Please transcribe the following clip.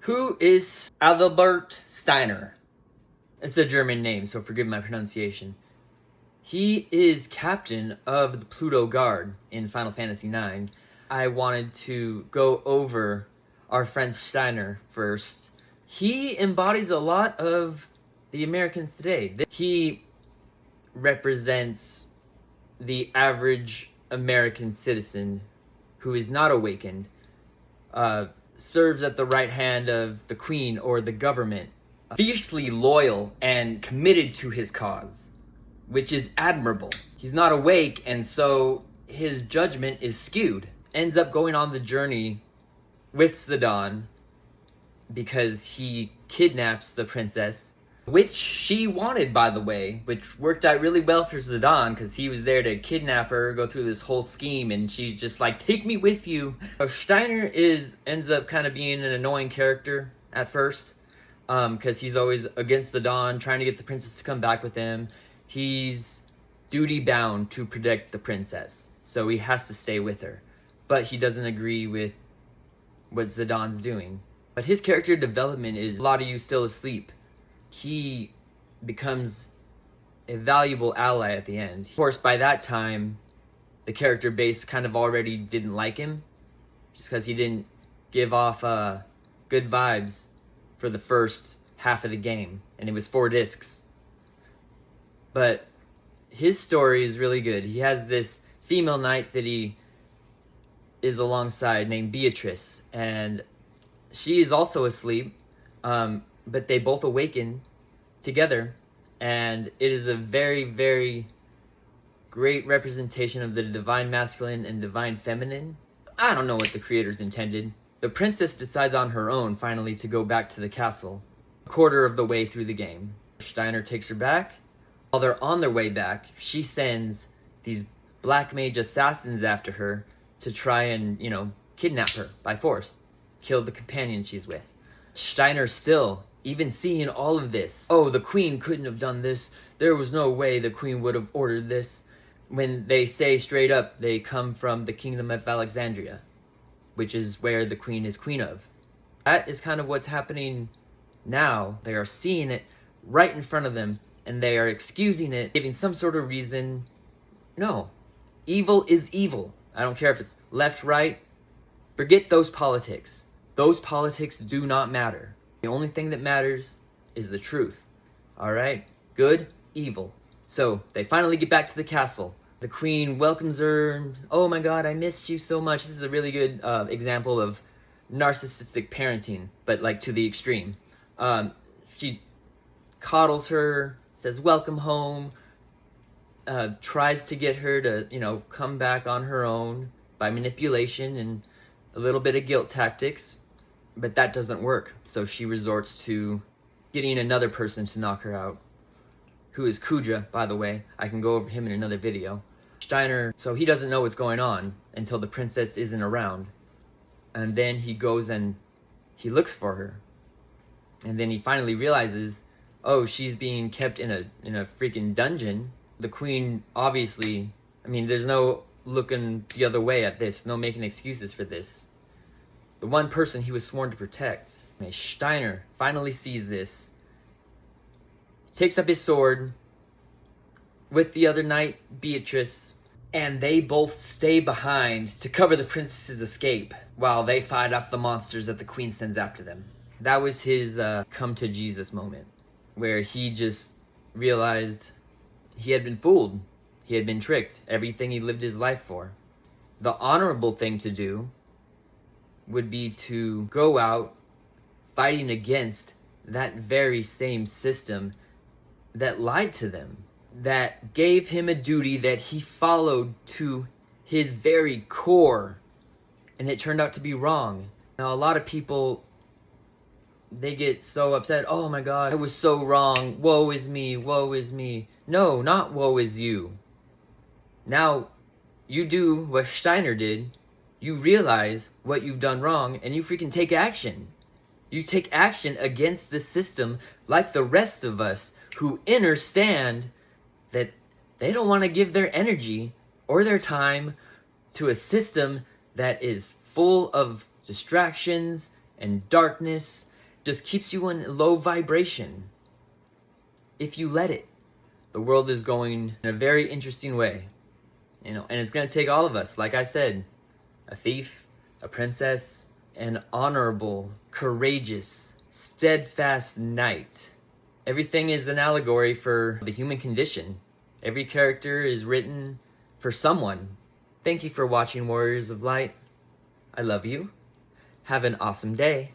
Who is Adelbert Steiner? It's a German name, so forgive my pronunciation. He is captain of the Pluto Guard in Final Fantasy IX. I wanted to go over our friend Steiner first. He embodies a lot of the Americans today. He represents the average American citizen who is not awakened, serves at the right hand of the Queen or the government, fiercely loyal and committed to his cause, which is admirable. He's not awake, and so his judgment is skewed. Ends up going on the journey with Zidane because he kidnaps the princess, which she wanted, by the way, which worked out really well for Zidane because he was there to kidnap her, go through this whole scheme, and she's just like, take me with you. So Steiner ends up kind of being an annoying character at first, because he's always against Zidane, trying to get the princess to come back with him. He's duty bound to protect the princess, so he has to stay with her. But he doesn't agree with what Zidane's doing. But his character development is a lot of you still asleep. He becomes a valuable ally at the end. Of course, by that time, the character base kind of already didn't like him, just because he didn't give off good vibes for the first half of the game, and it was 4 discs. But his story is really good. He has this female knight that he is alongside named Beatrice, and she is also asleep, but they both awaken together, and it is a very, very great representation of the divine masculine and divine feminine. I don't know what the creators intended. The princess decides on her own, finally, to go back to the castle, a quarter of the way through the game. Steiner takes her back. While they're on their way back, she sends these black mage assassins after her to try and, kidnap her by force, kill the companion she's with. Steiner still, even seeing all of this, oh, the queen couldn't have done this, there was no way the queen would have ordered this, when they say straight up they come from the kingdom of Alexandria, which is where the queen is queen of. That is kind of what's happening now. They are seeing it right in front of them, and they are excusing it, giving some sort of reason. No, evil is evil. I don't care if it's left, right. Forget those politics. Those politics do not matter. The only thing that matters is the truth. Alright? Good, evil. So, they finally get back to the castle. The queen welcomes her. Oh my god, I missed you so much. This is a really good example of narcissistic parenting, but like to the extreme. She coddles her, says welcome home, tries to get her to, come back on her own by manipulation and a little bit of guilt tactics, but that doesn't work. So she resorts to getting another person to knock her out, who is Kuja, by the way. I can go over him in another video. Steiner, so he doesn't know what's going on until the princess isn't around. And then he goes and he looks for her. And then he finally realizes, oh, she's being kept in a freaking dungeon. The queen, obviously, there's no looking the other way at this, no making excuses for this. The one person he was sworn to protect. Steiner finally sees this, takes up his sword with the other knight, Beatrice, and they both stay behind to cover the princess's escape while they fight off the monsters that the queen sends after them. That was his come to Jesus moment, where he just realized he had been fooled. He had been tricked. Everything he lived his life for. The honorable thing to do would be to go out fighting against that very same system that lied to them, that gave him a duty that he followed to his very core, and it turned out to be wrong. Now, a lot of people, they get so upset. Oh my god, I was so wrong. Woe is me, woe is me. No, not woe is you. Now, you do what Steiner did. You realize what you've done wrong, and you freaking take action. You take action against the system like the rest of us who understand that they don't want to give their energy or their time to a system that is full of distractions and darkness just keeps you in low vibration. If you let it, the world is going in a very interesting way. And it's going to take all of us, like I said, a thief, a princess, an honorable, courageous, steadfast knight. Everything is an allegory for the human condition. Every character is written for someone. Thank you for watching Warriors of Light. I love you. Have an awesome day.